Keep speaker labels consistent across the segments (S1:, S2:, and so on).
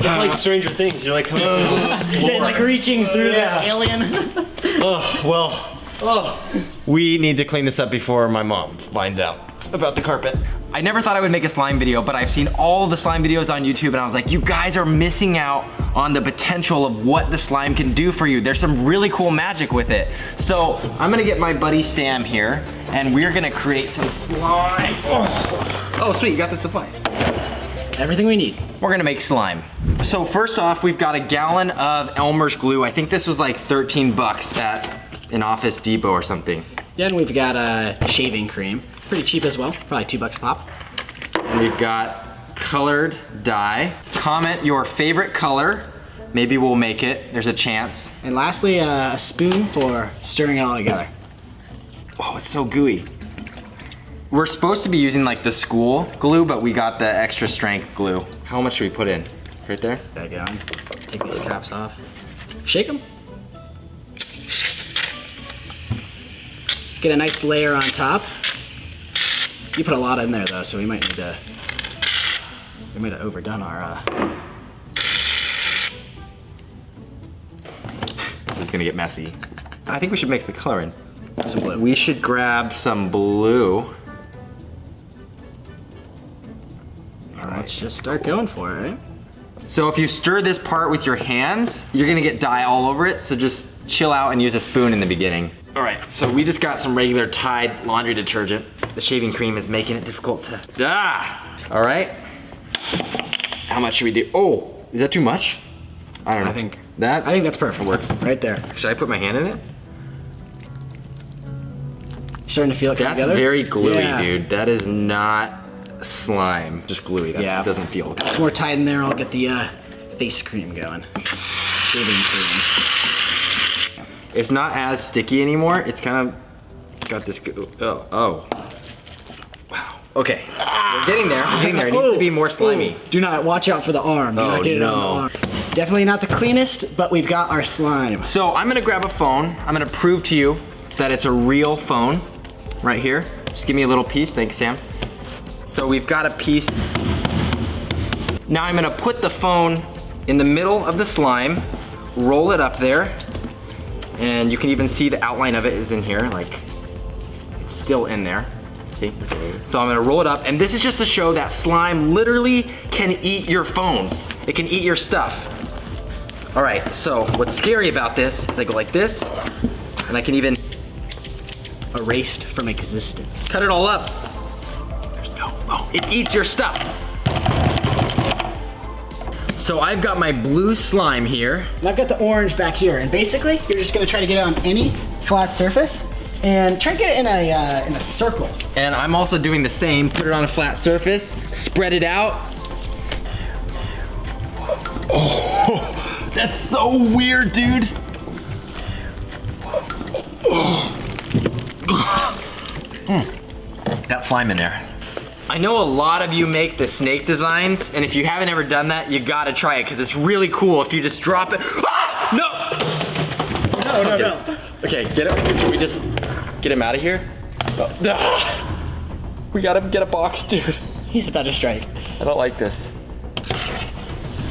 S1: It's like Stranger Things. You're like coming through the floor.
S2: It's like reaching through the alien.
S3: We need to clean this up before my mom finds out about the carpet.
S4: I never thought I would make a slime video, but I've seen all the slime videos on YouTube and I was like, you guys are missing out on the potential of what the slime can do for you. There's some really cool magic with it. So I'm gonna get my buddy Sam here and we're gonna create some slime. Oh sweet, you got the supplies.
S2: Everything we need.
S4: We're gonna make slime. So first off, we've got a gallon of Elmer's glue. I think this was like 13 bucks at an Office Depot or something.
S2: Then we've got shaving cream. Pretty cheap as well, probably $2 a pop.
S4: And we've got colored dye. Comment your favorite color. Maybe we'll make it, there's a chance.
S2: And lastly, a spoon for stirring it all together.
S4: Oh, it's so gooey. We're supposed to be using like the school glue, but we got the extra strength glue. How much should we put in? Right there?
S2: There you go. Take these caps off. Shake them. Get a nice layer on top. You put a lot in there though, so we might need to, we might have overdone our,
S4: This is gonna get messy. I think we should mix the color in.
S2: some blue.
S4: We should grab some blue.
S2: All right, let's just start going for it, right?
S4: So if you stir this part with your hands, you're gonna get dye all over it, so just chill out and use a spoon in the beginning. All right, so we just got some regular Tide laundry detergent. The shaving cream is making it difficult to, All right. How much should we do? Oh, is that too much? I don't know.
S2: I think
S4: that
S2: that's perfect.
S4: works.
S2: Right there.
S4: Should I put my hand in it?
S2: Starting to feel it come
S4: That's
S2: together?
S4: very gluey,
S2: Yeah.
S4: dude. That is not slime, just gluey. That doesn't feel good.
S2: It's more tight in there. I'll get the face cream going. Shaving cream.
S4: It's not as sticky anymore. It's kind of got this, oh. Wow. Okay, we're getting there, It needs to be more slimy.
S2: Ooh. Do not, watch out for the arm. Do not get it on the arm. Definitely not the cleanest, but we've got our slime.
S4: So I'm gonna grab a phone. I'm gonna prove to you that it's a real phone right here. Just give me a little piece, thanks Sam. So we've got a piece. Now I'm gonna put the phone in the middle of the slime, roll it up there, and you can even see the outline of it is in here, like it's still in there, see? So I'm gonna roll it up, and this is just to show that slime literally can eat your phones. It can eat your stuff. All right, so what's scary about this is I go like this, and I can even
S2: Erased from existence.
S4: cut it all up. There's no, oh, it eats your stuff. So I've got my blue slime here.
S2: And I've got the orange back here, and basically, you're just gonna try to get it on any flat surface, and try to get it in a circle.
S4: And I'm also doing the same, put it on a flat surface, spread it out. Oh, that's so weird, dude. That slime in there. I know a lot of you make the snake designs, and if you haven't ever done that, you gotta try it, because it's really cool if you just drop it. Ah! No!
S2: No.
S4: Okay, get him. Can we just get him out of here? We gotta get a box, dude.
S2: He's about to strike.
S4: I don't like this.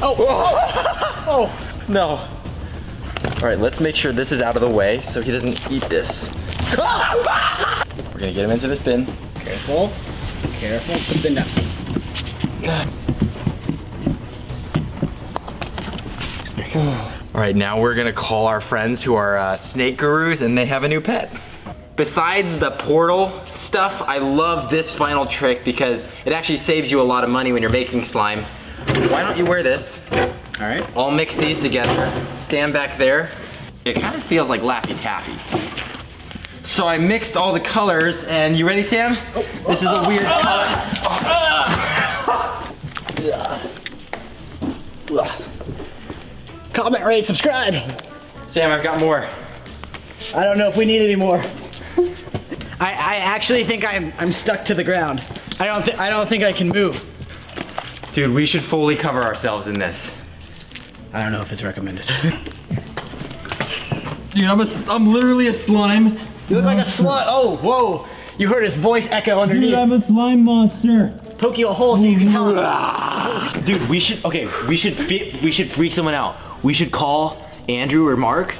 S2: Oh! Oh!
S4: No. All right, let's make sure this is out of the way so he doesn't eat this. We're gonna get him into this bin.
S2: Careful. Careful. Put the bin down.
S4: All right, now we're gonna call our friends who are snake gurus, and they have a new pet. Besides the portal stuff, I love this final trick because it actually saves you a lot of money when you're making slime. Why don't you wear this?
S2: All right.
S4: I'll mix these together. Stand back there. It kind of feels like Laffy Taffy. So I mixed all the colors, and you ready, Sam? This is a weird color.
S2: Comment, rate, subscribe.
S4: Sam, I've got more.
S2: I don't know if we need any more. I actually think I'm stuck to the ground. I don't think I can move.
S4: Dude, we should fully cover ourselves in this.
S2: I don't know if it's recommended.
S4: Dude, I'm literally a slime.
S2: You look like a slut. Oh, whoa. You heard his voice echo underneath.
S1: Dude, I'm a slime monster.
S2: Poke you a hole so you can tell him.
S4: Dude, we should freak someone out. We should call Andrew or Mark,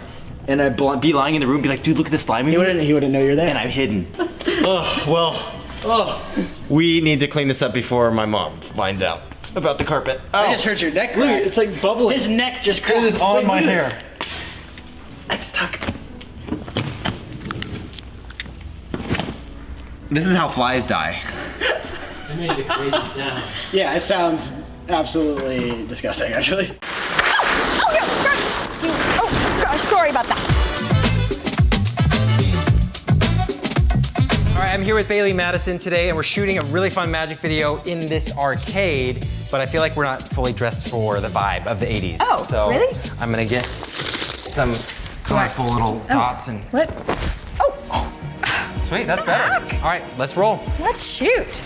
S4: and I'd be lying in the room, and be like, dude, look at the slime.
S2: He wouldn't know you're there.
S4: And I'm hidden.
S3: We need to clean this up before my mom finds out about the carpet.
S2: I just heard your neck
S1: Look,
S2: crack.
S1: it's like bubbling.
S2: His neck just cracked.
S3: It is on my hair.
S4: I'm stuck. This is how flies die.
S1: It makes a crazy sound.
S2: Yeah, it sounds absolutely disgusting, actually.
S5: Oh no! Sorry. Oh gosh, sorry about that.
S4: All right, I'm here with Bailey Madison today, and we're shooting a really fun magic video in this arcade, but I feel like we're not fully dressed for the vibe of the 80s.
S5: Oh,
S4: so
S5: really?
S4: I'm gonna get some colorful little dots and...
S5: What? Oh,
S4: Sweet, that's better. All right, let's roll.
S5: let's shoot.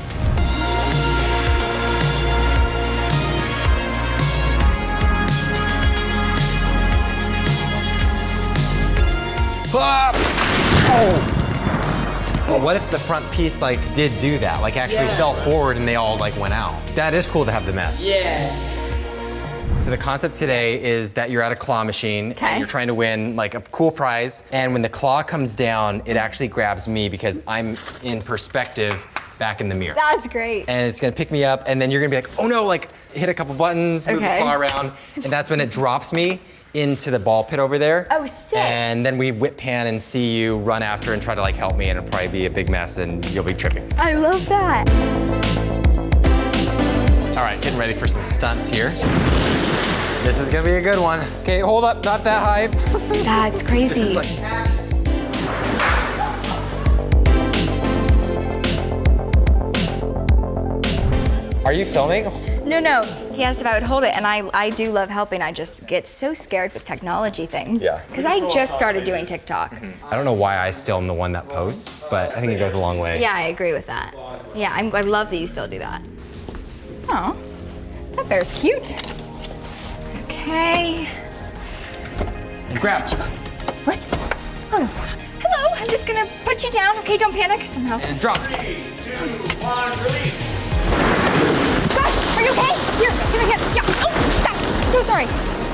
S4: But what if the front piece like did do that? Like actually fell forward and they all like went out. That is cool to have the mess.
S2: Yeah.
S4: So the concept today is that you're at a claw machine
S5: Okay.
S4: and you're trying to win like a cool prize. And when the claw comes down, it actually grabs me because I'm in perspective back in the mirror.
S5: That's great.
S4: And it's gonna pick me up, and then you're gonna be like, oh no, like hit a couple buttons, move the
S5: Okay.
S4: claw around, and that's when it drops me into the ball pit over there.
S5: Oh, sick.
S4: And then we whip pan and see you run after and try to like help me, and it'll probably be a big mess and you'll be tripping.
S5: I love that.
S4: All right, getting ready for some stunts here. This is gonna be a good one. Okay, hold up, not that high.
S5: That's crazy.
S4: This is like, are you filming?
S5: No. He asked if I would hold it, and I do love helping. I just get so scared with technology things.
S4: Yeah.
S5: Because I just started doing TikTok.
S4: I don't know why I still am the one that posts, but I think it goes a long way.
S5: Yeah, I agree with that. Yeah, I love that you still do that. Oh, that bear's cute. Okay.
S4: And grab.
S5: What? Oh no. Hello, I'm just gonna put you down. Okay, don't panic. Somehow.
S4: And drop.
S5: Gosh, are you okay? Here, give me a hand. Yeah. Oh, gosh, so sorry.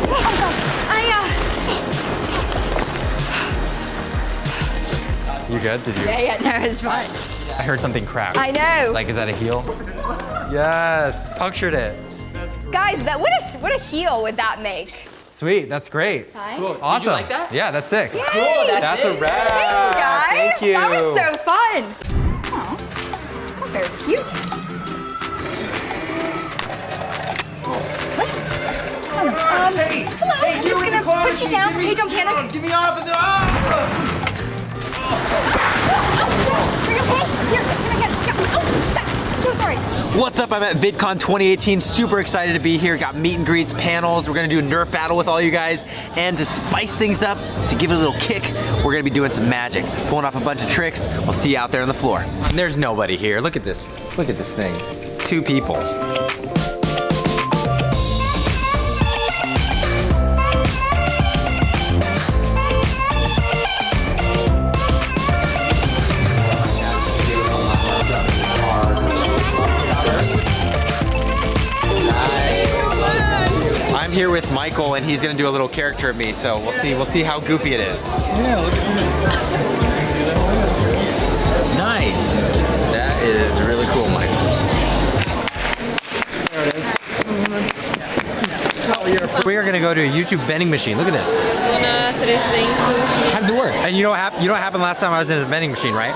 S5: Oh gosh,
S4: You good? Did you?
S5: Yeah, no, it's fine.
S4: I heard something crack.
S5: I know.
S4: Like, is that a heel? Yes, punctured it.
S5: Guys, what a heel would that make?
S4: Sweet, that's great.
S5: Cool.
S4: Awesome.
S1: Did you like that?
S4: Yeah, that's sick.
S5: Yay.
S4: That's a wrap.
S5: Thanks, guys.
S4: Thank you.
S5: That was so fun. Oh, that bear's cute. Hello, I'm just gonna put you down. Okay, don't panic.
S4: Get me off of the.
S5: Oh, gosh, are you okay? Here, give me a hand. Yeah. Oh, so sorry.
S4: What's up? I'm at VidCon 2018. Super excited to be here. Got meet and greets, panels. We're gonna do a Nerf battle with all you guys. And to spice things up, to give it a little kick, we're gonna be doing some magic. Pulling off a bunch of tricks. We'll see you out there on the floor. And there's nobody here. Look at this. Look at this thing. 2 people. I'm here with Michael, and he's gonna do a little character of me. So we'll see how goofy it is.
S1: Yeah, look at
S4: Nice. That is really cool, Michael.
S1: There it is.
S4: We are gonna go to a YouTube vending machine. Look at this.
S1: How did it work?
S4: And you know what happened last time I was in a vending machine, right?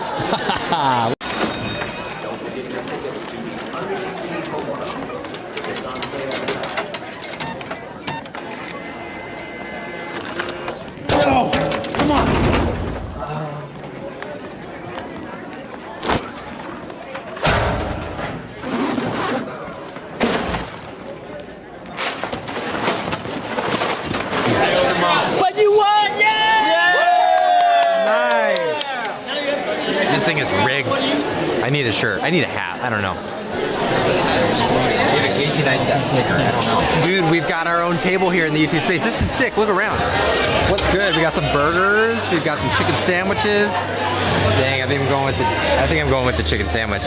S1: But you won! Yeah!
S4: Nice. This thing is rigged. I need a shirt. I need a hat. I don't know. Need a Casey Neistat sticker. I don't know. Dude, we've got our own table here in the YouTube space. This is sick. Look around. What's good? We got some burgers. We've got some chicken sandwiches. Dang, I think I'm going with the chicken sandwich.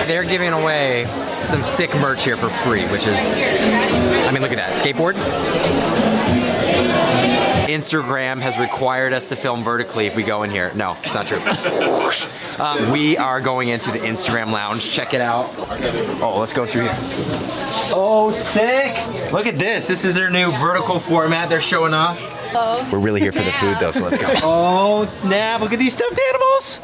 S4: They're giving away some sick merch here for free, which is, I mean, look at that, skateboard. Instagram has required us to film vertically if we go in here. No, it's not true. We are going into the Instagram lounge. Check it out. Oh, let's go through here. Oh, sick. Look at this. This is their new vertical format they're showing off.
S5: Oh.
S4: We're really here for the food though, so let's go. Oh, snap. Look at these stuffed animals.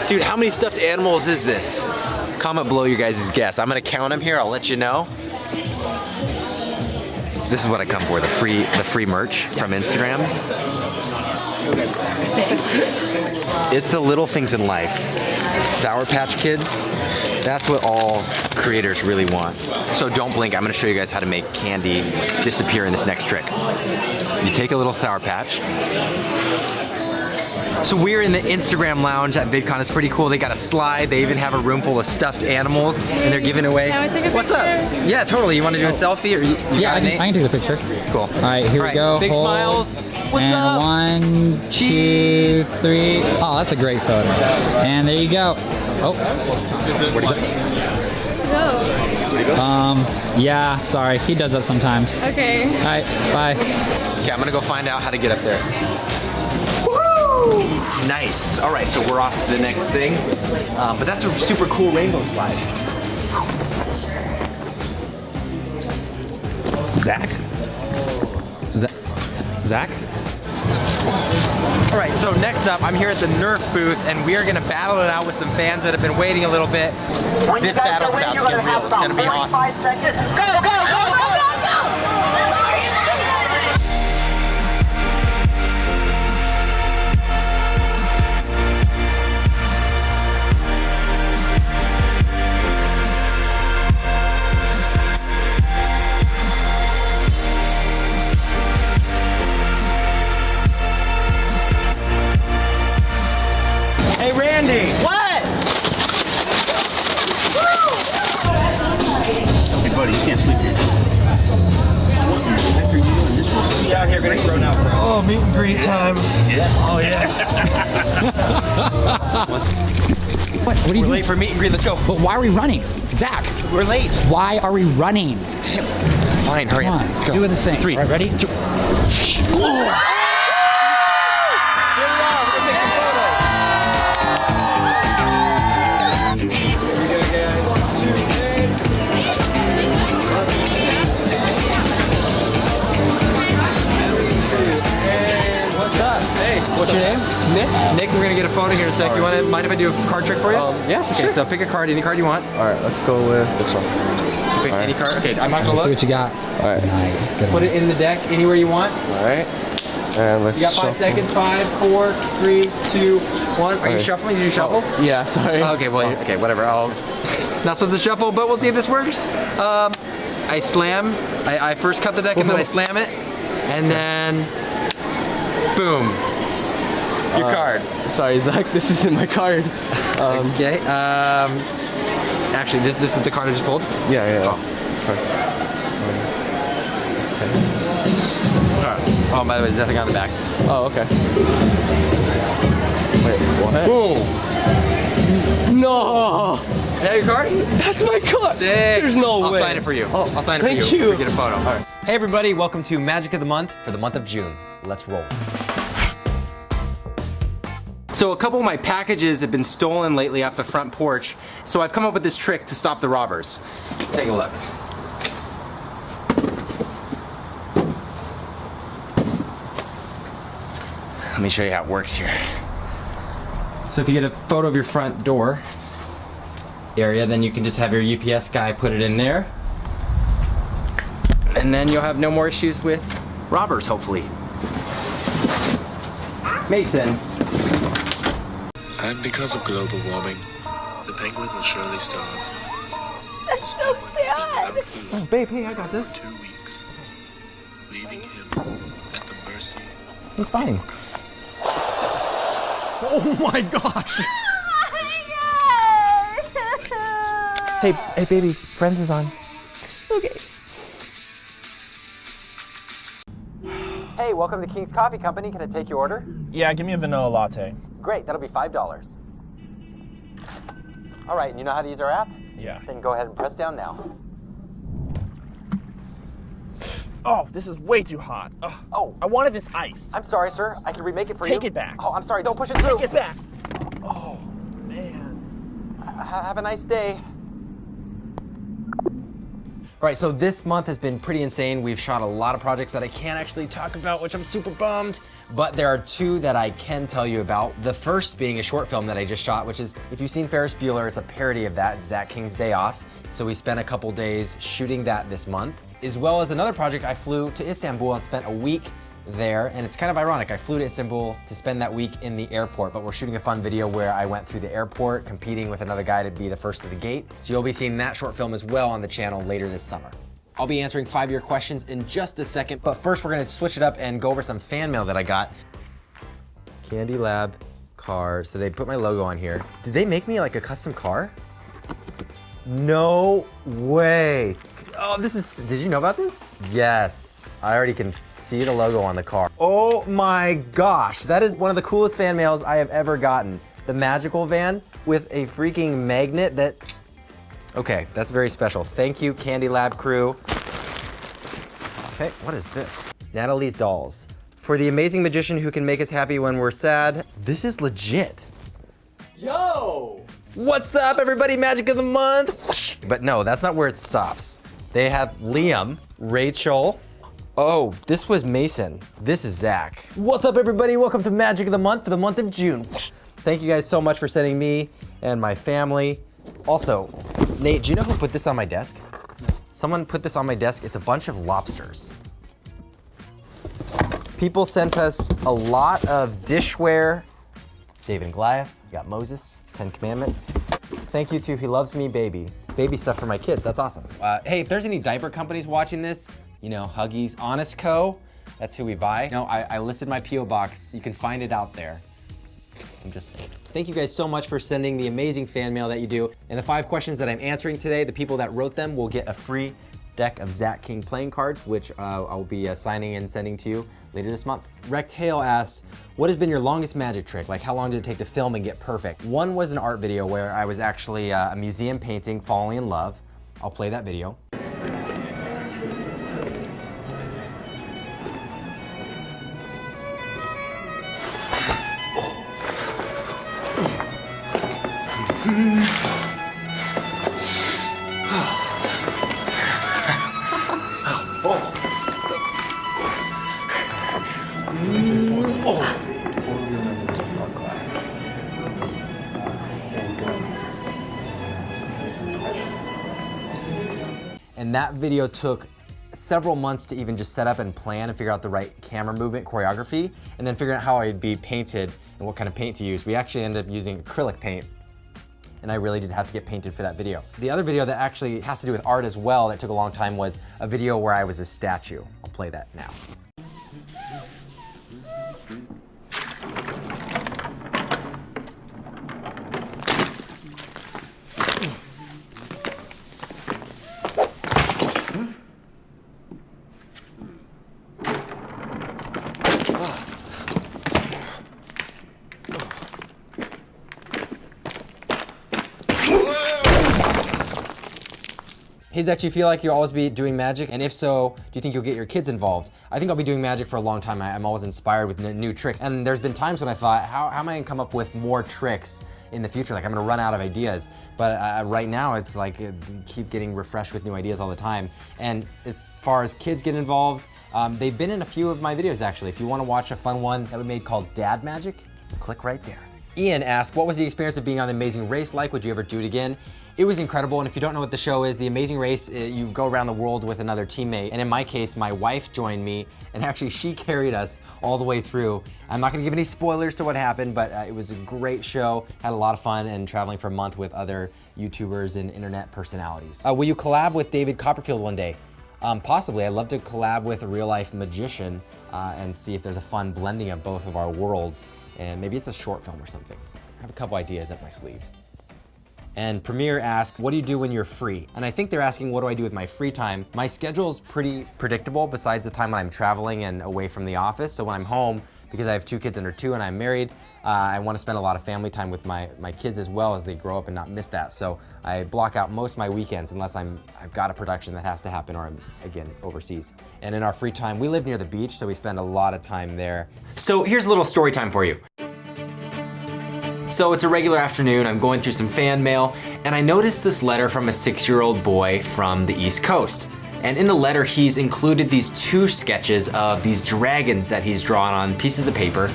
S4: Dude, how many stuffed animals is this? Comment below your guys' guess. I'm gonna count them here, I'll let you know. This is what I come for, the free merch from Instagram. It's the little things in life. Sour Patch Kids, that's what all creators really want. So don't blink, I'm gonna show you guys how to make candy disappear in this next trick. You take a little Sour Patch. So we're in the Instagram lounge at VidCon. It's pretty cool. They got a slide. They even have a room full of stuffed animals, and they're giving away.
S5: Can I take a
S4: What's up?
S5: picture?
S4: Yeah, totally. You want to do a selfie? Or you
S6: Yeah,
S4: got
S6: I
S4: it,
S6: can take the picture.
S4: Cool.
S6: All right, here we go.
S4: Big
S6: Hold.
S4: smiles. What's
S6: and
S4: up?
S6: 1, 2,
S4: Cheese.
S6: 3. Oh, that's a great photo. And there you go. Oh.
S4: Where'd he go?
S5: Go.
S6: Yeah, sorry. He does that sometimes.
S5: Okay.
S6: All right, bye.
S4: Okay, I'm gonna go find out how to get up there. Nice. All right, so we're off to the next thing. But that's a super cool rainbow slide.
S6: Zach? Zach?
S4: All right, so next up, I'm here at the Nerf booth, and we are gonna battle it out with some fans that have been waiting a little bit. This battle's about to get real. It's gonna be awesome.
S7: 5 seconds. Go, go, go, go, go, go!
S4: Hey, Randy. What?
S1: Hey, buddy, you can't sleep here. What the heck are you doing? You're supposed to be out here getting thrown out.
S3: Oh, meet and greet time.
S1: Yeah.
S3: Oh, yeah.
S6: What are you
S4: We're
S6: doing?
S4: late for meet and greet. Let's go.
S6: But why are we running? Zach,
S4: We're late.
S6: why are we running?
S4: Fine, hurry
S6: Come
S4: up.
S6: on,
S4: Let's go.
S6: do the thing.
S4: 3.
S6: All right, ready? 2.
S1: What's your name? Nick?
S4: Nick, we're gonna get a photo here in a sec. You mind if I do a card trick for you?
S1: Yeah, for
S4: Okay, so pick a card, any card you want.
S3: All right, let's go with this one.
S4: Pick any card. Okay, I'm not gonna
S6: See
S4: look.
S6: what you got.
S3: All right.
S6: Nice. Good
S4: Put
S6: one.
S4: it in the deck anywhere you want.
S3: All right. And let's
S4: You got 5
S3: shuffle.
S4: seconds. 5, 4, 3, 2, 1. Are you
S3: Okay.
S4: shuffling? Did you shuffle?
S1: Yeah, sorry.
S4: Okay, well, okay, whatever. I'll not supposed to shuffle, but we'll see if this works. I slam. I first cut the deck and then I slam it, and then boom. Your card.
S1: Sorry, Zach, this isn't my card.
S4: Okay. Actually, this is the card I just pulled.
S3: Yeah.
S4: Oh, by the way, there's nothing on the back.
S1: Oh, okay.
S3: Wait, what?
S4: Boom.
S1: No!
S4: Is that your card?
S1: That's my card!
S4: Sick.
S1: There's no way.
S4: I'll sign it for you.
S1: Oh,
S4: I'll sign it
S1: thank
S4: for you.
S1: you.
S4: We get a photo. All right. Hey everybody, welcome to Magic of the Month for the month of June. Let's roll. So a couple of my packages have been stolen lately off the front porch, so I've come up with this trick to stop the robbers. Take a look. Let me show you how it works here. So if you get a photo of your front door area, then you can just have your UPS guy put it in there. And then you'll have no more issues with robbers, hopefully. Mason.
S8: And because of global warming, the penguin will surely starve.
S5: That's so sad.
S4: Oh, babe, hey, I got this.
S8: 2 weeks, leaving him at the mercy.
S4: He's fine. Oh my gosh! Hey, baby, Friends is on.
S5: Okay.
S4: Hey, welcome to King's Coffee Company. Can I take your order?
S9: Yeah, give me a vanilla latte.
S4: Great, that'll be $5. All right, you know how to use our app?
S1: Yeah.
S4: Then go ahead and press down now.
S1: Oh, this is way too hot. Ugh.
S4: Oh.
S1: I wanted this iced.
S4: I'm sorry, sir. I can remake it for you.
S1: Take it back.
S4: Oh, I'm sorry. Don't push it through.
S1: Take it back. Oh, man.
S4: Have a nice day. All right, so this month has been pretty insane. We've shot a lot of projects that I can't actually talk about, which I'm super bummed, but there are two that I can tell you about. The first being a short film that I just shot, which is, if you've seen Ferris Bueller, it's a parody of that, Zach King's Day Off. So we spent a couple days shooting that this month, as well as another project. I flew to Istanbul and spent a week there, and it's kind of ironic. I flew to Istanbul to spend that week in the airport, but we're shooting a fun video where I went through the airport competing with another guy to be the first to the gate. So you'll be seeing that short film as well on the channel later this summer. I'll be answering 5-year questions in just a second, but first we're gonna switch it up and go over some fan mail that I got. Candy Lab car, so they put my logo on here. Did they make me like a custom car? No way. Oh, did you know about this? Yes, I already can see the logo on the car. Oh my gosh, that is one of the coolest fan mails I have ever gotten. The magical van with a freaking magnet that, okay, that's very special. Thank you, Candy Lab crew. Okay, what is this? Natalie's Dolls. For the amazing magician who can make us happy when we're sad. This is legit. Yo! What's up, everybody? Magic of the month. But no, that's not where it stops. They have Liam, Rachel. Oh, this was Mason. This is Zach. What's up, everybody? Welcome to Magic of the Month for the month of June. Thank you guys so much for sending me and my family. Also, Nate, do you know who put this on my desk? No. Someone put this on my desk. It's a bunch of lobsters. People sent us a lot of dishware. David and Goliath, we got Moses, 10 Commandments. Thank you to He Loves Me Baby. Baby stuff for my kids, that's awesome. Hey, if there's any diaper companies watching this, you know, Huggies, Honest Co., that's who we buy. No, I listed my P.O. box. You can find it out there. I'm just saying. Thank you guys so much for sending the amazing fan mail that you do. And the 5 questions that I'm answering today, the people that wrote them will get a free deck of Zach King playing cards, which I'll be signing and sending to you later this month. Rect Hale asked, what has been your longest magic trick? Like, how long did it take to film and get perfect? One was an art video where I was actually a museum painting, falling in love. I'll play that video. And that video took several months to even just set up and plan and figure out the right camera movement choreography, and then figuring out how I'd be painted and what kind of paint to use. We actually ended up using acrylic paint, and I really did have to get painted for that video. The other video that actually has to do with art as well that took a long time was a video where I was a statue. I'll play that now. Hey Zach, do you feel like you'll always be doing magic? And if so, do you think you'll get your kids involved? I think I'll be doing magic for a long time. I'm always inspired with new tricks. And there's been times when I thought, how am I gonna come up with more tricks in the future? Like, I'm gonna run out of ideas. But right now, it's like, keep getting refreshed with new ideas all the time. And as far as kids get involved, they've been in a few of my videos actually. If you wanna watch a fun one that we made called Dad Magic, click right there. Ian asked, what was the experience of being on The Amazing Race like? Would you ever do it again? It was incredible, and if you don't know what the show is, The Amazing Race, you go around the world with another teammate, and in my case, my wife joined me, and actually she carried us all the way through. I'm not gonna give any spoilers to what happened, but it was a great show, had a lot of fun, and traveling for a month with other YouTubers and internet personalities. Will you collab with David Copperfield one day? Possibly. I'd love to collab with a real-life magician and see if there's a fun blending of both of our worlds, and maybe it's a short film or something. I have a couple ideas up my sleeves. And Premier asks, what do you do when you're free? And I think they're asking, what do I do with my free time? My schedule is pretty predictable besides the time when I'm traveling and away from the office. So when I'm home, because I have 2 kids under 2 and I'm married. I want to spend a lot of family time with my kids as well as they grow up and not miss that. So I block out most of my weekends unless I've got a production that has to happen or I'm, again, overseas. And in our free time, we live near the beach, so we spend a lot of time there. So here's a little story time for you. So it's a regular afternoon, I'm going through some fan mail, and I noticed this letter from a 6-year-old boy from the East Coast. And in the letter, he's included these 2 sketches of these dragons that he's drawn on pieces of paper.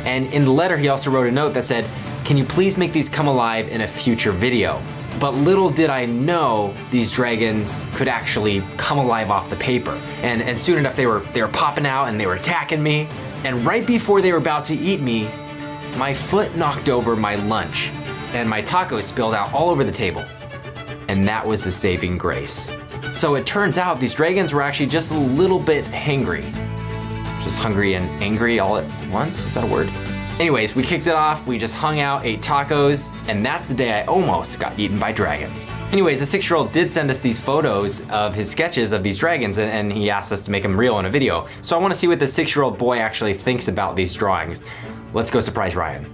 S4: And in the letter, he also wrote a note that said, "Can you please make these come alive in a future video?" But little did I know these dragons could actually come alive off the paper. And soon enough, they were popping out and they were attacking me. And right before they were about to eat me, my foot knocked over my lunch and my tacos spilled out all over the table. And that was the saving grace. So it turns out these dragons were actually just a little bit hangry. Just hungry and angry all at once, is that a word? Anyways, we kicked it off, we just hung out, ate tacos, and that's the day I almost got eaten by dragons. Anyways, the 6-year-old did send us these photos of his sketches of these dragons, and he asked us to make them real in a video. So I wanna see what the 6-year-old boy actually thinks about these drawings. Let's go surprise Ryan.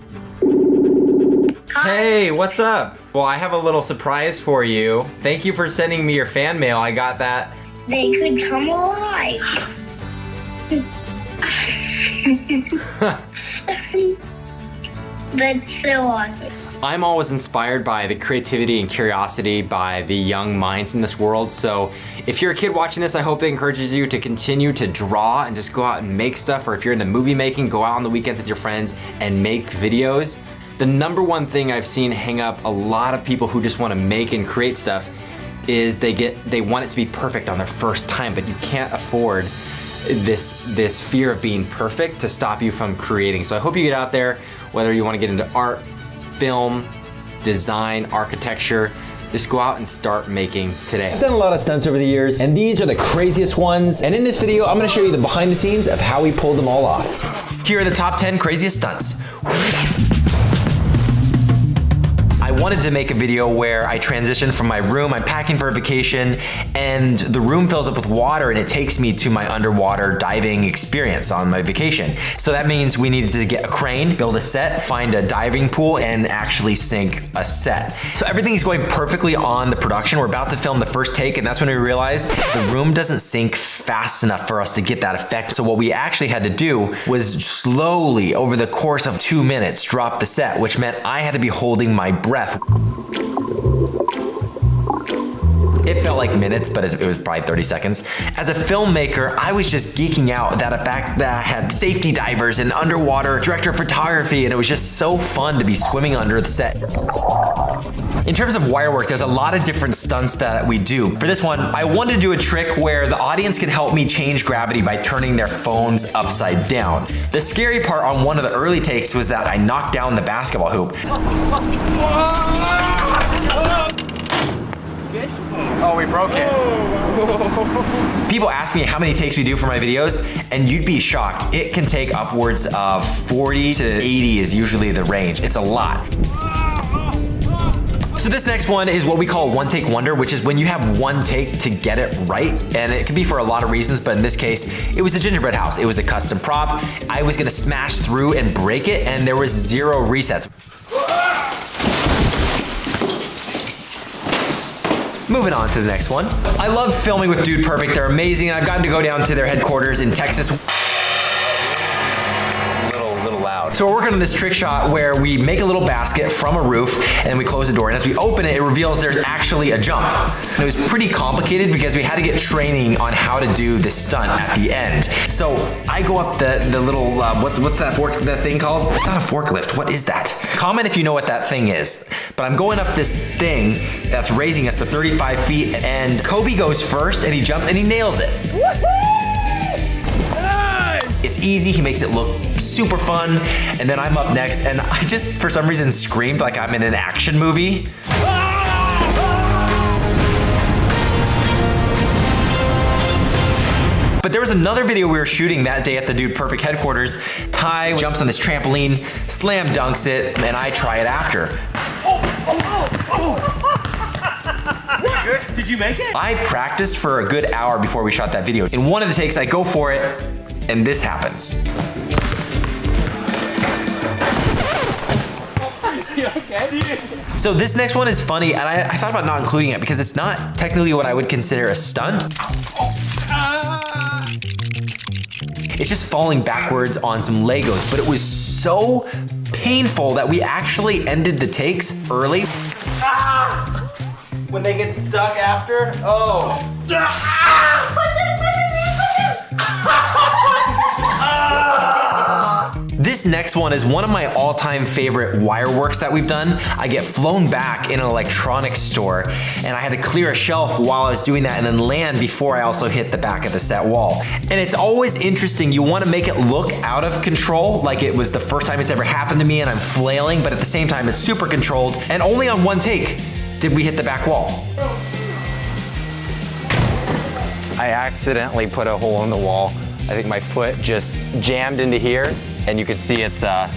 S4: Hey, what's up? Well, I have a little surprise for you. Thank you for sending me your fan mail, I got that.
S7: They could come alive. That's so awesome.
S4: I'm always inspired by the creativity and curiosity by the young minds in this world. So if you're a kid watching this, I hope it encourages you to continue to draw and just go out and make stuff. Or if you're into movie making, go out on the weekends with your friends and make videos. The #1 thing I've seen hang up a lot of people who just want to make and create stuff is they want it to be perfect on their first time, but you can't afford this fear of being perfect to stop you from creating. So I hope you get out there, whether you want to get into art, film, design, architecture, just go out and start making today. I've done a lot of stunts over the years, and these are the craziest ones. And in this video, I'm gonna show you the behind the scenes of how we pulled them all off. Here are the top 10 craziest stunts. I wanted to make a video where I transition from my room, I'm packing for a vacation, and the room fills up with water and it takes me to my underwater diving experience on my vacation. So that means we needed to get a crane, build a set, find a diving pool, and actually sink a set. So everything is going perfectly on the production. We're about to film the first take, and that's when we realized the room doesn't sink fast enough for us to get that effect. So what we actually had to do was slowly, over the course of 2 minutes, drop the set, which meant I had to be holding my breath. It felt like minutes, but it was probably 30 seconds. As a filmmaker, I was just geeking out that I had safety divers and underwater director of photography, and it was just so fun to be swimming under the set. In terms of wire work, there's a lot of different stunts that we do. For this one, I wanted to do a trick where the audience could help me change gravity by turning their phones upside down. The scary part on one of the early takes was that I knocked down the basketball hoop. Oh, we broke it. People ask me how many takes we do for my videos, and you'd be shocked. It can take upwards of 40 to 80 is usually the range. It's a lot. So this next one is what we call one take wonder, which is when you have one take to get it right. And it can be for a lot of reasons, but in this case, it was the gingerbread house. It was a custom prop. I was gonna smash through and break it, and there was 0 resets. Moving on to the next one. I love filming with Dude Perfect. They're amazing. I've gotten to go down to their headquarters in Texas. Little loud. So we're working on this trick shot where we make a little basket from a roof and then we close the door. And as we open it, it reveals there's actually a jump. And it was pretty complicated because we had to get training on how to do this stunt at the end. So I go up the little, what's that thing called? It's not a forklift. What is that? Comment if you know what that thing is. But I'm going up this thing that's raising us to 35 feet, and Kobe goes first and he jumps and he nails it. It's easy, he makes it look super fun, and then I'm up next, and I just, for some reason, screamed like I'm in an action movie. But there was another video we were shooting that day at the Dude Perfect headquarters. Ty jumps on this trampoline, slam dunks it, and I try it after.
S1: Good? Did you make it?
S4: I practiced for a good hour before we shot that video. In one of the takes, I go for it, and this happens. So this next one is funny, and I thought about not including it because it's not technically what I would consider a stunt. It's just falling backwards on some Legos, but it was so painful that we actually ended the takes early. When they get stuck after, oh. This next one is one of my all-time favorite wire works that we've done. I get flown back in an electronics store and I had to clear a shelf while I was doing that and then land before I also hit the back of the set wall. And it's always interesting, you want to make it look out of control, like it was the first time it's ever happened to me and I'm flailing, but at the same time it's super controlled, and only on one take did we hit the back wall.
S9: I accidentally put a hole in the wall. I think my foot just jammed into here, and you can see it's coming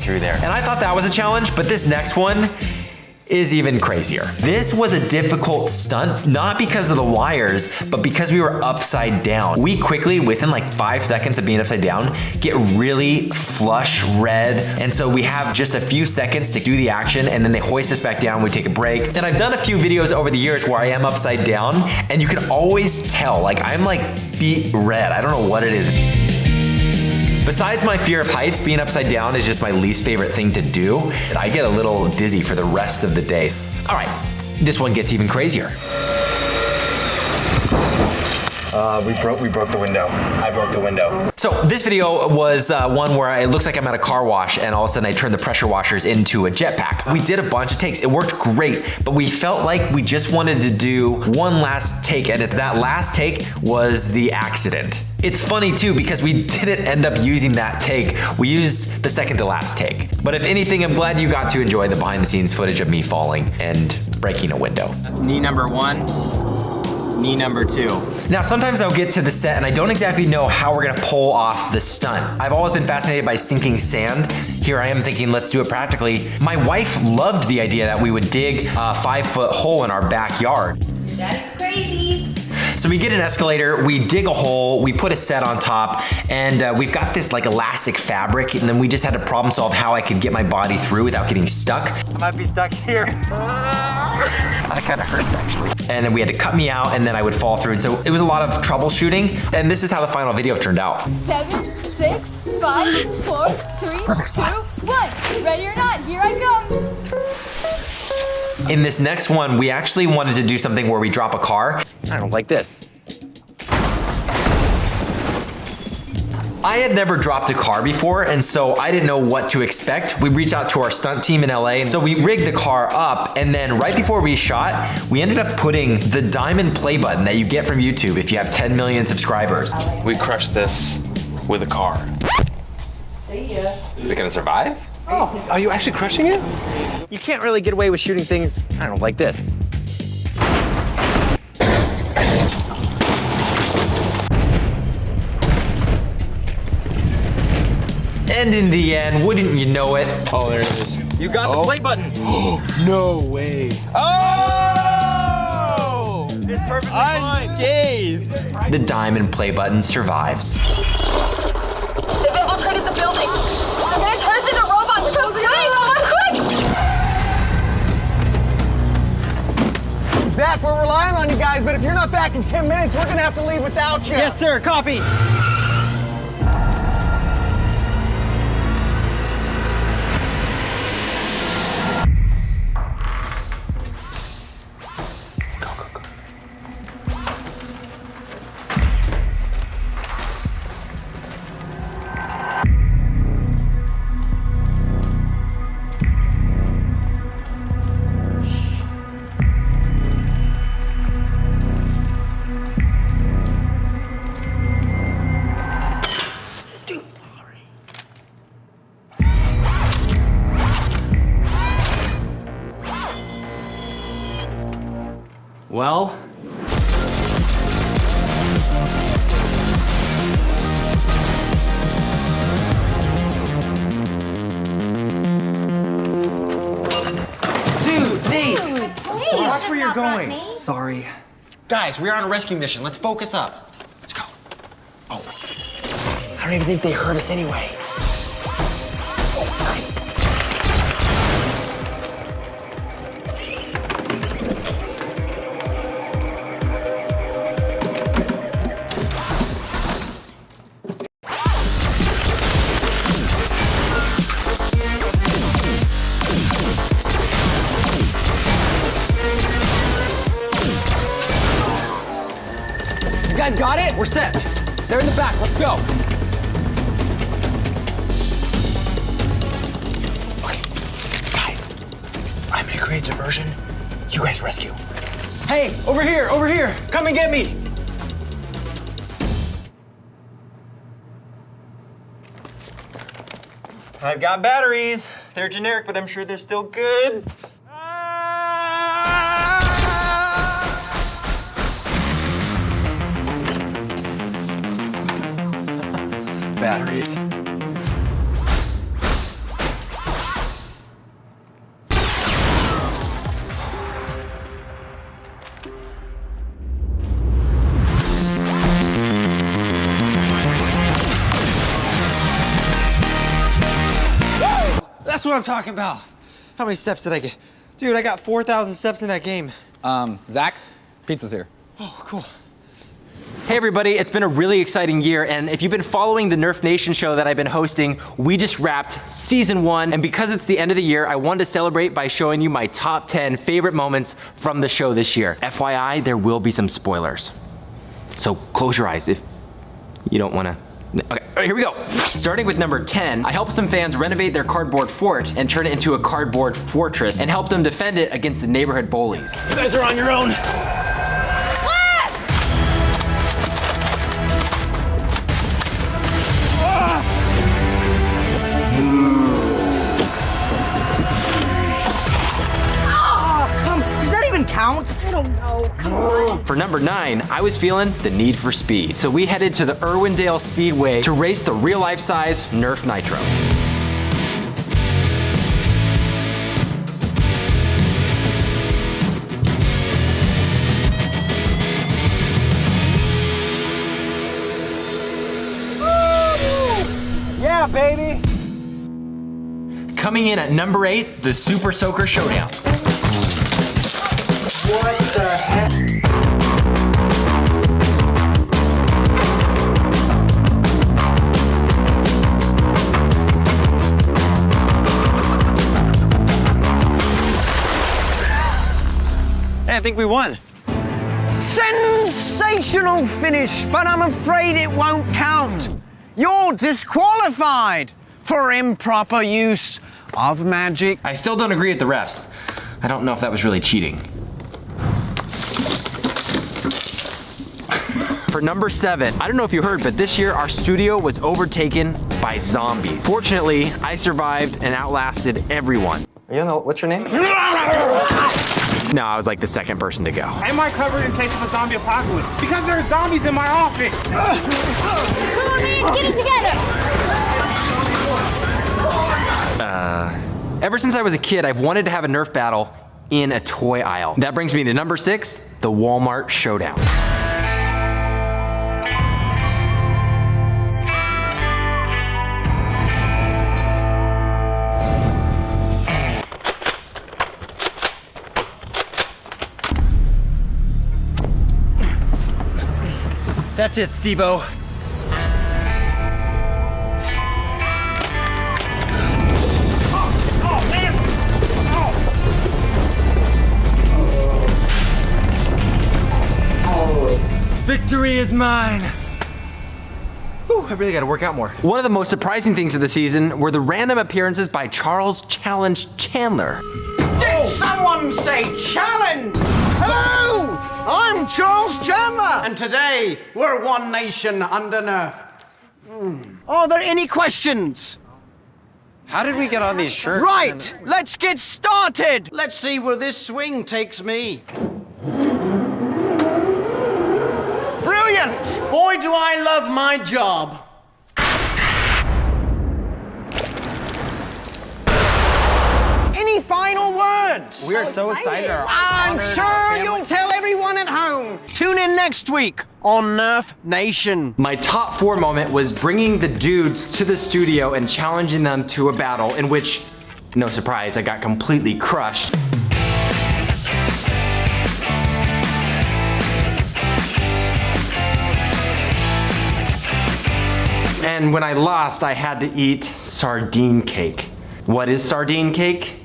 S9: through there.
S4: And I thought that was a challenge, but this next one is even crazier. This was a difficult stunt, not because of the wires, but because we were upside down. We quickly, within like 5 seconds of being upside down, get really flush red. And so we have just a few seconds to do the action, and then they hoist us back down, we take a break. And I've done a few videos over the years where I am upside down, and you can always tell, like I'm like beet red. I don't know what it is. Besides my fear of heights, being upside down is just my least favorite thing to do. I get a little dizzy for the rest of the day. All right, this one gets even crazier.
S3: We broke the window. I broke the window.
S4: So this video was one where it looks like I'm at a car wash and all of a sudden I turned the pressure washers into a jetpack. We did a bunch of takes. It worked great, but we felt like we just wanted to do one last take, and that last take was the accident. It's funny too because we didn't end up using that take. We used the second to last take. But if anything, I'm glad you got to enjoy the behind the scenes footage of me falling and breaking a window. That's knee number 1, knee number 2. Now, sometimes I'll get to the set and I don't exactly know how we're gonna pull off the stunt. I've always been fascinated by sinking sand. Here I am thinking, let's do it practically. My wife loved the idea that we would dig a 5-foot hole in our backyard.
S5: That's crazy.
S4: So we get an escalator, we dig a hole, we put a set on top, and we've got this like elastic fabric, and then we just had to problem solve how I could get my body through without getting stuck.
S9: I might be stuck here. That kind of hurts actually.
S4: And then we had to cut me out, and then I would fall through. And so it was a lot of troubleshooting, and this is how the final video turned out.
S10: 7, 6, 5, 4, 3, 2, 1. Ready or not, here I come.
S4: In this next one, we actually wanted to do something where we drop a car. I don't know, like this. I had never dropped a car before, and so I didn't know what to expect. We reached out to our stunt team in LA, and so we rigged the car up, and then right before we shot, we ended up putting the diamond play button that you get from YouTube if you have 10 million subscribers.
S8: We crushed this with a car.
S5: See ya.
S3: Is it gonna survive?
S9: Oh, are you actually crushing it?
S4: You can't really get away with shooting things, I don't know, like this. And in the end, wouldn't you know it?
S3: Oh, there it is.
S4: You got the play button.
S3: No way.
S4: Oh! It's perfectly fine.
S3: Unscathed.
S4: The diamond play button survives.
S10: They've infiltrated the building. They're gonna turn us into robots. So quick!
S11: Zach, we're relying on you guys, but if you're not back in 10 minutes, we're gonna have to leave without you.
S4: Yes, sir, copy.
S2: Well,
S4: Dude, Nate! Watch where you're
S5: Not brought
S4: going.
S5: me.
S4: Sorry. Guys, we're on a rescue mission. Let's focus up. Let's go. Oh. I don't even think they heard us anyway. Nice. guys got it? We're set. They're in the back, let's go. Okay, guys, I'm gonna create a diversion. You guys rescue. Hey, over here, come and get me. I've got batteries. They're generic, but I'm sure they're still good. Batteries. That's what I'm talking about. How many steps did I get? Dude, I got 4,000 steps in that game.
S6: Zach, pizza's here.
S4: Oh, cool. Hey everybody, it's been a really exciting year, and if you've been following the Nerf Nation show that I've been hosting, we just wrapped season 1, and because it's the end of the year, I wanted to celebrate by showing you my top 10 favorite moments from the show this year. FYI, there will be some spoilers. So close your eyes if you don't wanna. Okay, here we go. Starting with number 10, I helped some fans renovate their cardboard fort and turn it into a cardboard fortress and help them defend it against the neighborhood bullies.
S11: You guys are on your own.
S5: Does that even count? I don't know. Come on.
S4: For number 9, I was feeling the need for speed. So we headed to the Irwindale Speedway to race the real-life size Nerf Nitro.
S11: Yeah, baby.
S4: Coming in at number 8, the Super Soaker Showdown.
S11: What the heck?
S4: Hey, I think we won.
S11: Sensational finish, but I'm afraid it won't count. You're disqualified for improper use of magic.
S4: I still don't agree with the refs. I don't know if that was really cheating. For number 7, I don't know if you heard, but this year our studio was overtaken by zombies. Fortunately, I survived and outlasted everyone.
S9: Are you on the, what's your name?
S4: No, I was like the second person to go.
S12: Am I covered in case of a zombie apocalypse? Because there are zombies in my office.
S10: Come on, man, get it together.
S4: Ever since I was a kid, I've wanted to have a Nerf battle in a toy aisle. That brings me to number 6, the Walmart Showdown.
S11: That's it, Steve-O. Victory is mine.
S4: Whew, I really gotta work out more. One of the most surprising things of the season were the random appearances by Charles Challenge Chandler.
S11: Did someone say challenge? Hello, I'm Charles Chandler. And today, we're one nation under Nerf. Are there any questions?
S9: How did we get on these shirts?
S11: Right, let's get started. Let's see where this swing takes me. Brilliant! Boy, do I love my job. Any final words?
S9: We are so excited.
S11: I'm sure you'll tell everyone at home. Tune in next week on Nerf Nation.
S4: My top 4 moment was bringing the dudes to the studio and challenging them to a battle in which, no surprise, I got completely crushed. And when I lost, I had to eat sardine cake. What is sardine cake?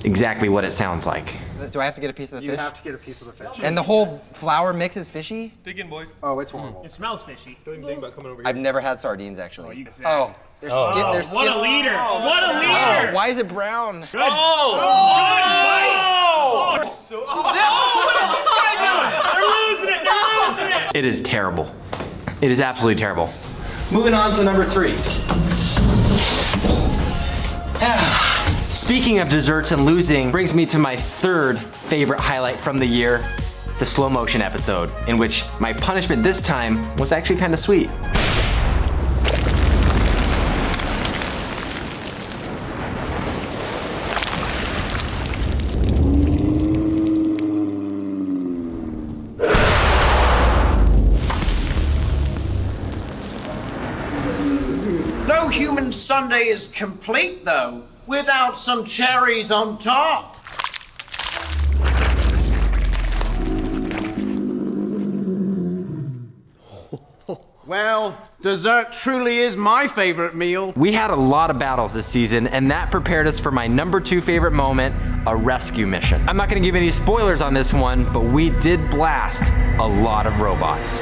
S4: exactly what it sounds like.
S9: Do I have to get a piece of the
S11: You
S9: fish?
S11: have to get a piece of the fish.
S9: And the whole flour mix is fishy?
S12: Dig in, boys.
S11: Oh, it's horrible.
S12: It smells fishy. Don't even think about coming over here.
S9: I've never had sardines actually.
S12: you-
S9: Oh, there's skin. There's skin.
S12: What a leader! What a leader!
S9: Oh, why is it brown?
S12: Good. Oh! They're losing it!
S4: It is terrible. It is absolutely terrible. Moving on to number 3. Speaking of desserts and losing brings me to my 3rd favorite highlight from the year, the slow motion episode, in which my punishment this time was actually kind of sweet.
S11: No human sundae is complete, though, without some cherries on top. Well, dessert truly is my favorite meal.
S4: We had a lot of battles this season, and that prepared us for my number 2 favorite moment, a rescue mission. I'm not gonna give any spoilers on this one, but we did blast a lot of robots.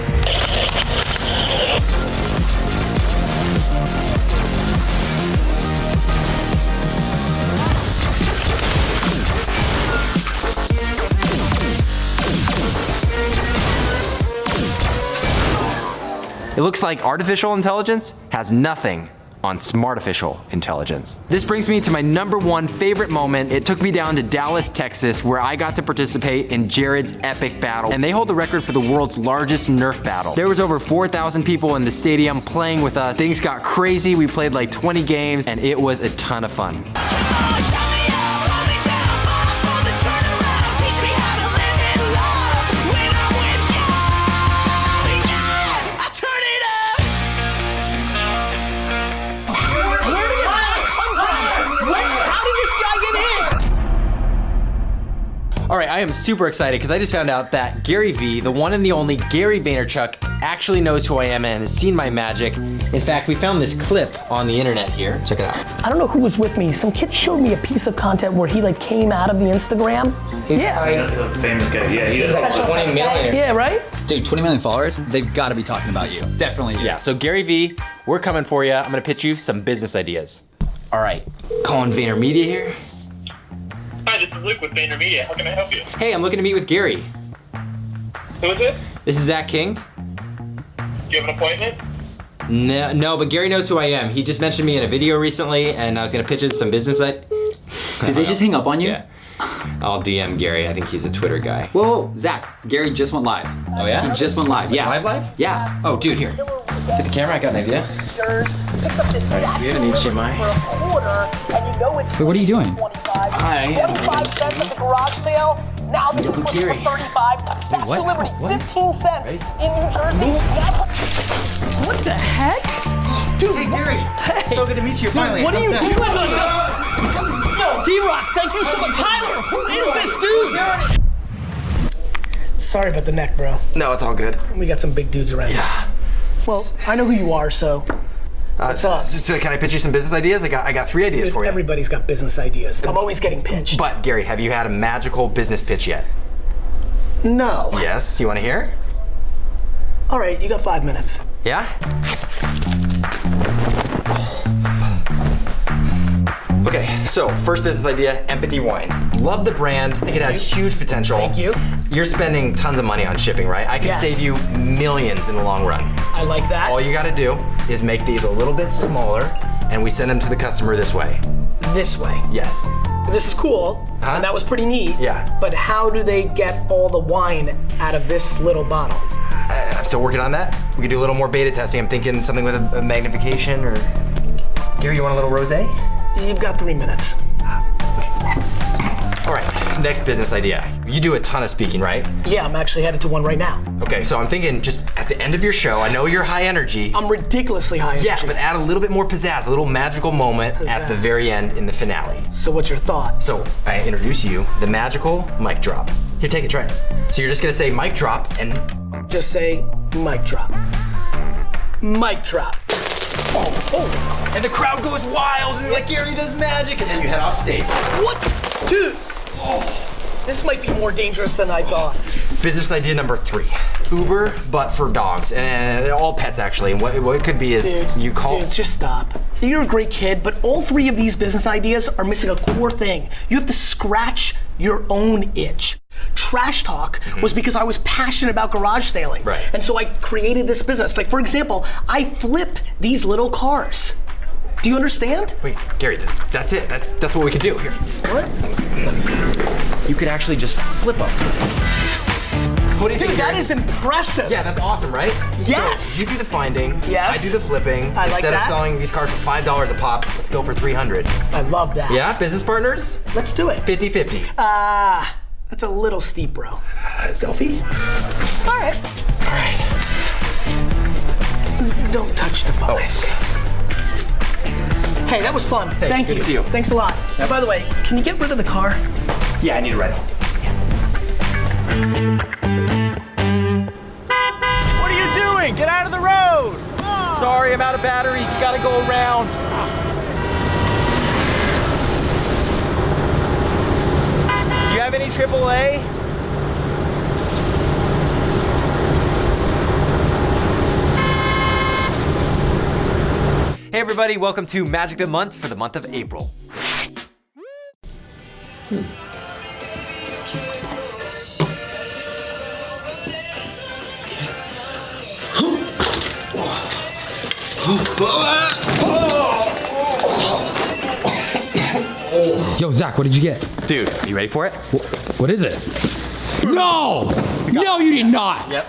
S4: It looks like artificial intelligence has nothing on smartificial intelligence. This brings me to my number 1 favorite moment. It took me down to Dallas, Texas, where I got to participate in Jared's epic battle. And they hold the record for the world's largest Nerf battle. There was over 4,000 people in the stadium playing with us. Things got crazy. We played like 20 games and it was a ton of fun. All right, I am super excited because I just found out that Gary Vee, the one and the only Gary Vaynerchuk, actually knows who I am and has seen my magic. In fact, we found this clip on the internet here. Check it out.
S13: I don't know who was with me. Some kid showed me a piece of content where he like came out of the Instagram. Yeah.
S14: He's a famous guy. Yeah, he does.
S6: Like 20 million.
S13: Yeah, right?
S6: Dude, 20 million followers? They've got to be talking about you. Definitely.
S4: Yeah, so Gary Vee, we're coming for you. I'm gonna pitch you some business ideas. All right, calling VaynerMedia here.
S14: Hi, this is Luke with VaynerMedia. How can I help you?
S4: Hey, I'm looking to meet with Gary.
S14: Who is it?
S4: This is Zach King.
S14: Do you have an appointment?
S4: No, but Gary knows who I am. He just mentioned me in a video recently, and I was gonna pitch him some business.
S6: Did they just hang up on you?
S4: Yeah. I'll DM Gary. I think he's a Twitter guy.
S6: Whoa, Zach, Gary just went live.
S4: Oh yeah?
S6: He just went live. Yeah.
S4: Live?
S6: Yeah. Oh, dude, here.
S4: Get the camera. I got an idea.
S13: Picks up this
S4: Alright, we have an HDMI.
S13: for a quarter, and you know it's
S6: Wait, what are you doing?
S13: 25 cents at the garage sale. Now this is for
S4: Gary.
S13: 35. Statue of Liberty, 15 cents in New Jersey. What the heck? Dude,
S4: Hey Gary. So good to meet you finally.
S13: what are you
S4: How's
S13: doing?
S4: that?
S13: No, D-Rock, thank you so much. Tyler, who is this dude? Sorry about the neck, bro.
S4: No, it's all good.
S13: We got some big dudes around.
S4: Yeah.
S13: Well, I know who you are, so what's up?
S4: So can I pitch you some business ideas? I got 3 ideas for you.
S13: Everybody's got business ideas. I'm always getting pitched.
S4: But Gary, have you had a magical business pitch yet?
S13: No.
S4: Yes. You want to hear?
S13: All right, you got 5 minutes.
S4: Yeah? Okay, so first business idea, Empathy Wines. Love the brand, think it has huge potential.
S13: Thank you.
S4: You're spending tons of money on shipping, right? I can
S13: Yes.
S4: save you millions in the long run.
S13: I like that.
S4: All you gotta do is make these a little bit smaller and we send them to the customer this way.
S13: This way.
S4: Yes.
S13: This is cool, and that was pretty neat.
S4: Yeah.
S13: But how do they get all the wine out of this little bottle?
S4: I'm still working on that. We could do a little more beta testing. I'm thinking something with a magnification or... Gary, you want a little rosé?
S13: You've got 3 minutes.
S4: All right, next business idea. You do a ton of speaking, right?
S13: Yeah, I'm actually headed to one right now.
S4: Okay, so I'm thinking just at the end of your show, I know you're high energy.
S13: I'm ridiculously high energy.
S4: Yeah, but add a little bit more pizzazz, a little magical moment at the very end in the finale.
S13: So what's your thought?
S4: So I introduce you, the magical mic drop. Here, take it, try it. So you're just gonna say mic drop and...
S13: Just say mic drop. Mic drop.
S4: Oh. And the crowd goes wild, and like Gary does magic, and then you head off stage.
S13: What? Dude, this might be more dangerous than I thought.
S4: Business idea number 3. Uber, but for dogs, and all pets actually. And what it could be is you call.
S13: Dude, just stop. You're a great kid, but all 3 of these business ideas are missing a core thing. You have to scratch your own itch. Trash Talk was because I was passionate about garage sailing.
S4: Right.
S13: And so I created this business. Like, for example, I flip these little cars. Do you understand?
S4: Wait, Gary, that's it. That's what we could do here.
S13: What?
S4: You could actually just flip them.
S13: Dude, that is impressive.
S4: Yeah, that's awesome, right?
S13: Yes.
S4: So you do the finding.
S13: Yes.
S4: I do the flipping.
S13: I like
S4: Instead
S13: that.
S4: of selling these cars for $5 a pop, let's go for $300.
S13: I love that.
S4: Yeah, business partners?
S13: Let's do it.
S4: 50-50.
S13: That's a little steep, bro.
S4: Selfie?
S13: All right. Don't touch the phone. Hey, that was fun.
S4: Hey,
S13: Thank
S4: good
S13: you.
S4: to see you.
S13: Thanks a lot. Now, by the way, can you get rid of the car?
S4: Yeah, I need a ride home.
S12: What are you doing? Get out of the road!
S4: Sorry, I'm out of batteries. You gotta go around. Do you have any AAA? Hey everybody, welcome to Magic of the Month for the month of April.
S6: Yo, Zach, what did you get?
S4: Dude, are you ready for it?
S6: What is it? No! No, you did not!
S4: Yep.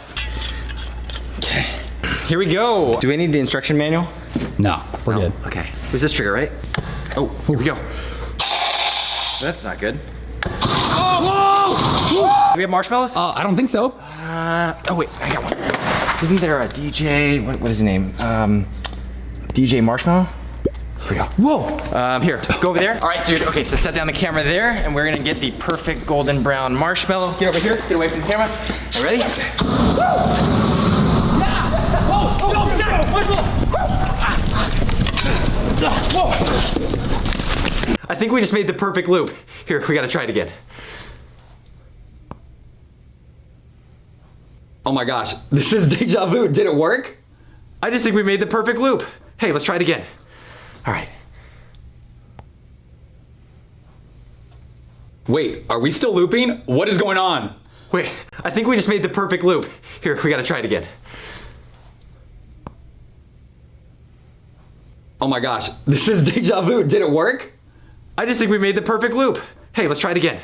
S4: Okay. Here we go. Do we need the instruction manual?
S6: No, we're good.
S4: Okay. Was this trigger, right? Oh, here we go. That's not good.
S6: Oh!
S4: Do we have marshmallows?
S6: I don't think so.
S4: Oh wait, I got one. Isn't there a DJ, what is his name? DJ Marshmallow? Here we go.
S6: Whoa!
S4: Here, go over there. All right, dude, okay, so set down the camera there, and we're gonna get the perfect golden brown marshmallow. Get over here, get away from the camera. Are you ready? I think we just made the perfect loop. Here, we gotta try it again.
S6: Oh my gosh, this is deja vu. Did it work?
S4: I just think we made the perfect loop. Hey, let's try it again. All right.
S6: Wait, are we still looping? What is going on?
S4: Wait, I think we just made the perfect loop. Here, we gotta try it again.
S6: Oh my gosh, this is deja vu. Did it work?
S4: I just think we made the perfect loop. Hey, let's try it again.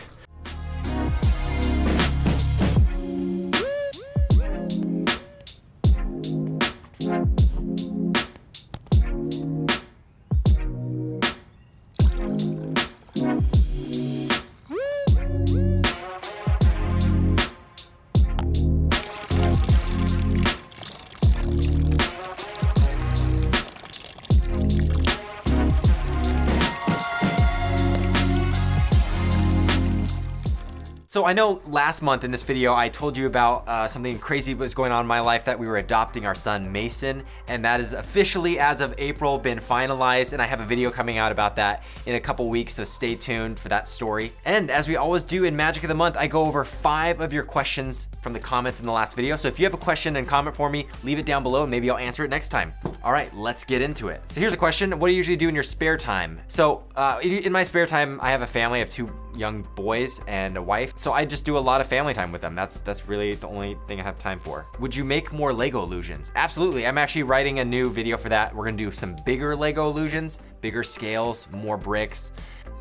S4: So I know last month in this video I told you about something crazy was going on in my life, that we were adopting our son Mason, and that is officially, as of April, been finalized, and I have a video coming out about that in a couple weeks, so stay tuned for that story. And as we always do in Magic of the Month, I go over 5 of your questions from the comments in the last video. So if you have a question and comment for me, leave it down below and maybe I'll answer it next time. All right, let's get into it. So here's a question: what do you usually do in your spare time? So in my spare time, I have a family. I have 2 young boys and a wife, so I just do a lot of family time with them. That's really the only thing I have time for. Would you make more Lego illusions? Absolutely. I'm actually writing a new video for that. We're gonna do some bigger Lego illusions, bigger scales, more bricks.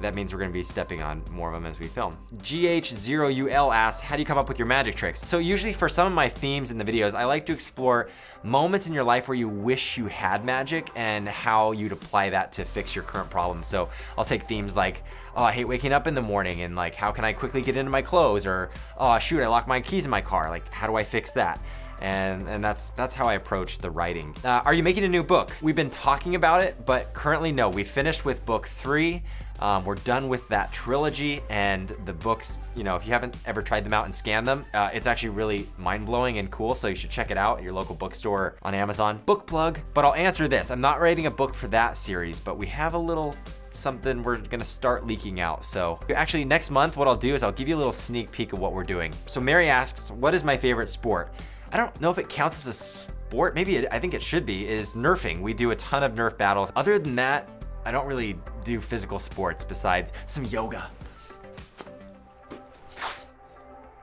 S4: That means we're gonna be stepping on more of them as we film. GH0UL asks, how do you come up with your magic tricks? So usually for some of my themes in the videos, I like to explore moments in your life where you wish you had magic and how you'd apply that to fix your current problem. So I'll take themes like, oh, I hate waking up in the morning, and like, how can I quickly get into my clothes? Or, oh shoot, I locked my keys in my car. Like, how do I fix that? And that's how I approach the writing. Are you making a new book? We've been talking about it, but currently no. We finished with book 3. We're done with that trilogy, and the books, you know, if you haven't ever tried them out and scanned them, it's actually really mind-blowing and cool, so you should check it out at your local bookstore, on Amazon. Book plug. But I'll answer this: I'm not writing a book for that series, but we have a little something we're gonna start leaking out. So actually next month, what I'll do is I'll give you a little sneak peek of what we're doing. So Mary asks, what is my favorite sport? I don't know if it counts as a sport. Maybe I think it should be, is Nerfing. We do a ton of Nerf battles. Other than that, I don't really do physical sports besides some yoga.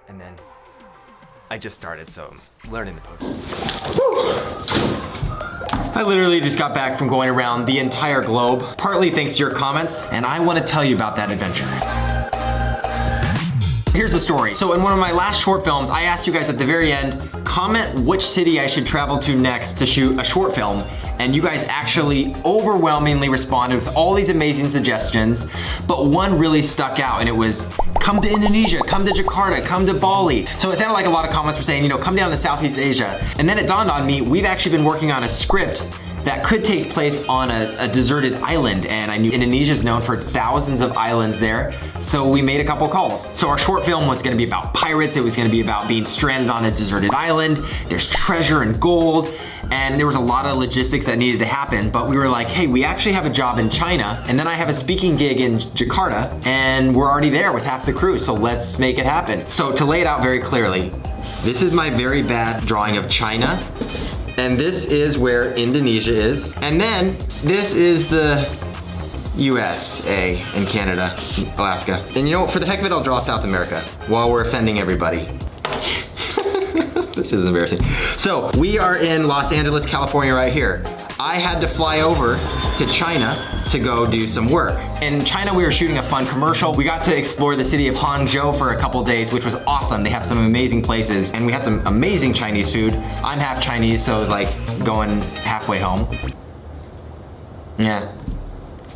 S4: And then I just started, so I'm learning the pose. I literally just got back from going around the entire globe, partly thanks to your comments, and I want to tell you about that adventure. Here's the story. So in one of my last short films, I asked you guys at the very end, comment which city I should travel to next to shoot a short film, and you guys actually overwhelmingly responded with all these amazing suggestions, but one really stuck out, and it was, come to Indonesia, come to Jakarta, come to Bali. So it sounded like a lot of comments were saying, you know, come down to Southeast Asia. And then it dawned on me, we've actually been working on a script that could take place on a deserted island, and I knew Indonesia is known for its thousands of islands there, so we made a couple calls. So our short film was gonna be about pirates, it was gonna be about being stranded on a deserted island, there's treasure and gold, and there was a lot of logistics that needed to happen, but we were like, hey, we actually have a job in China, and then I have a speaking gig in Jakarta, and we're already there with half the crew, so let's make it happen. So to lay it out very clearly, this is my very bad drawing of China, and this is where Indonesia is. And then this is the USA and Canada, Alaska. And you know what, for the heck of it, I'll draw South America while we're offending everybody. This is embarrassing. So we are in Los Angeles, California right here. I had to fly over to China to go do some work. In China, we were shooting a fun commercial. We got to explore the city of Hangzhou for a couple days, which was awesome. They have some amazing places, and we had some amazing Chinese food. I'm half Chinese, so it was like going halfway home. Yeah.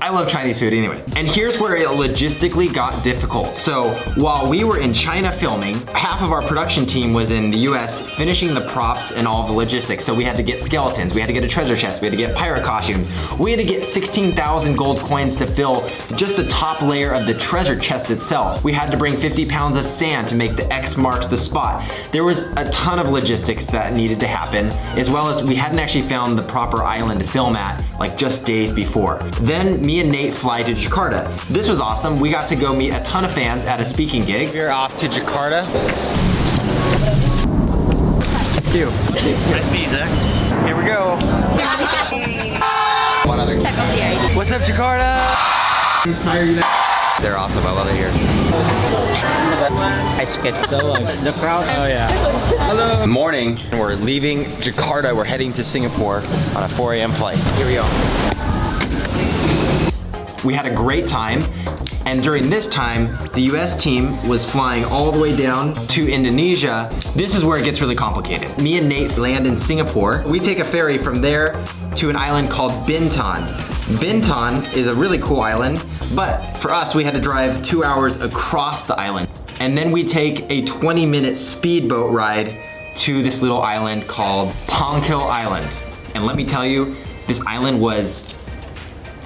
S4: I love Chinese food anyway. And here's where it logistically got difficult. So while we were in China filming, half of our production team was in the US finishing the props and all the logistics. So we had to get skeletons, we had to get a treasure chest, we had to get pirate costumes. We had to get 16,000 gold coins to fill just the top layer of the treasure chest itself. We had to bring 50 pounds of sand to make the X marks the spot. There was a ton of logistics that needed to happen, as well as we hadn't actually found the proper island to film at, like just days before. Then me and Nate fly to Jakarta. This was awesome. We got to go meet a ton of fans at a speaking gig. We're off to Jakarta. Thank you.
S1: Nice to meet you, Zach.
S4: Here we go. One other. What's up, Jakarta? They're awesome. I love it here.
S6: I sketched the crowd. Oh yeah.
S4: Hello. Morning. We're leaving Jakarta. We're heading to Singapore on a 4 a.m. flight. Here we go. We had a great time, and during this time, the US team was flying all the way down to Indonesia. This is where it gets really complicated. Me and Nate land in Singapore. We take a ferry from there to an island called Bintan. Bintan is a really cool island, but for us, we had to drive 2 hours across the island. And then we take a 20-minute speedboat ride to this little island called Pangkil Island. And let me tell you, this island was,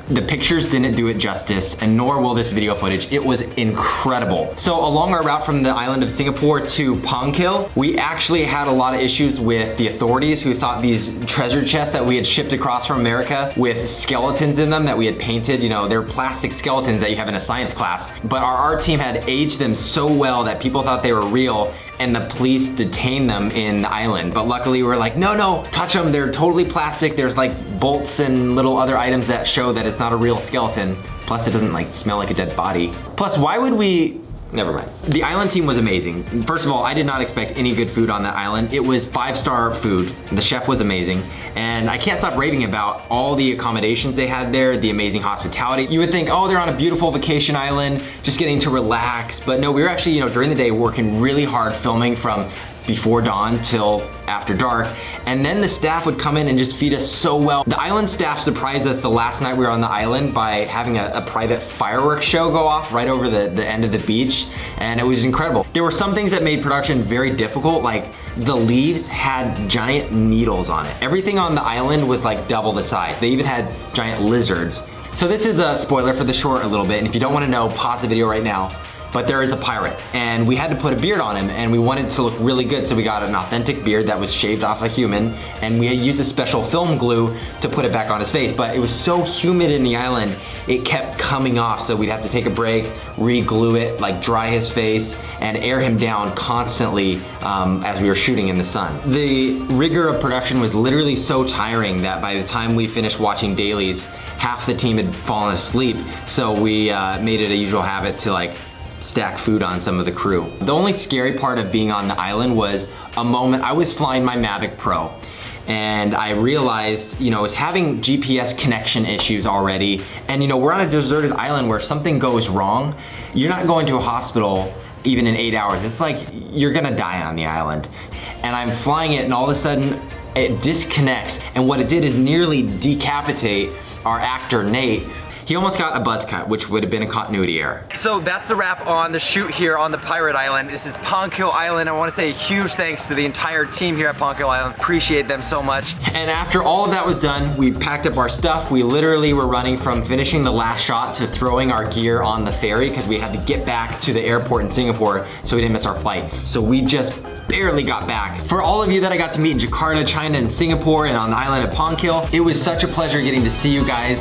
S4: the pictures didn't do it justice, and nor will this video footage. It was incredible. So along our route from the island of Singapore to Pangkil, we actually had a lot of issues with the authorities who thought these treasure chests that we had shipped across from America with skeletons in them that we had painted, you know, they're plastic skeletons that you have in a science class. But our art team had aged them so well that people thought they were real, and the police detained them in the island. But luckily we were like, no, touch them, they're totally plastic. There's like bolts and little other items that show that it's not a real skeleton. Plus it doesn't like smell like a dead body. Plus why would we, never mind. The island team was amazing. First of all, I did not expect any good food on that island. It was 5-star food. The chef was amazing. And I can't stop raving about all the accommodations they had there, the amazing hospitality. You would think, oh, they're on a beautiful vacation island, just getting to relax. But no, we were actually, you know, during the day working really hard filming from before dawn till after dark. And then the staff would come in and just feed us so well. The island staff surprised us the last night we were on the island by having a private fireworks show go off right over the end of the beach. And it was incredible. There were some things that made production very difficult, like the leaves had giant needles on it. Everything on the island was like double the size. They even had giant lizards. So this is a spoiler for the short a little bit, and if you don't want to know, pause the video right now. but there is a pirate, and we had to put a beard on him, and we wanted to look really good, so we got an authentic beard that was shaved off a human, and we used a special film glue to put it back on his face. But it was so humid in the island, it kept coming off, so we'd have to take a break, re-glue it, like dry his face, and air him down constantly as we were shooting in the sun. The rigor of production was literally so tiring that by the time we finished watching dailies, half the team had fallen asleep, so we made it a usual habit to like stack food on some of the crew. The only scary part of being on the island was a moment. I was flying my Mavic Pro, and I realized, I was having GPS connection issues already, and we're on a deserted island where if something goes wrong, you're not going to a hospital even in 8 hours. It's like you're gonna die on the island. And I'm flying it, and all of a sudden it disconnects, and what it did is nearly decapitate our actor Nate. He almost got a buzz cut, which would have been a continuity error. So that's the wrap on the shoot here on the Pirate Island. This is Ponkill Island. I want to say a huge thanks to the entire team here at Ponkill Island. Appreciate them so much. And after all of that was done, we packed up our stuff. We literally were running from finishing the last shot to throwing our gear on the ferry because we had to get back to the airport in Singapore so we didn't miss our flight. So we just barely got back. For all of you that I got to meet in Jakarta, China, and Singapore, and on the island of Ponkill, it was such a pleasure getting to see you guys.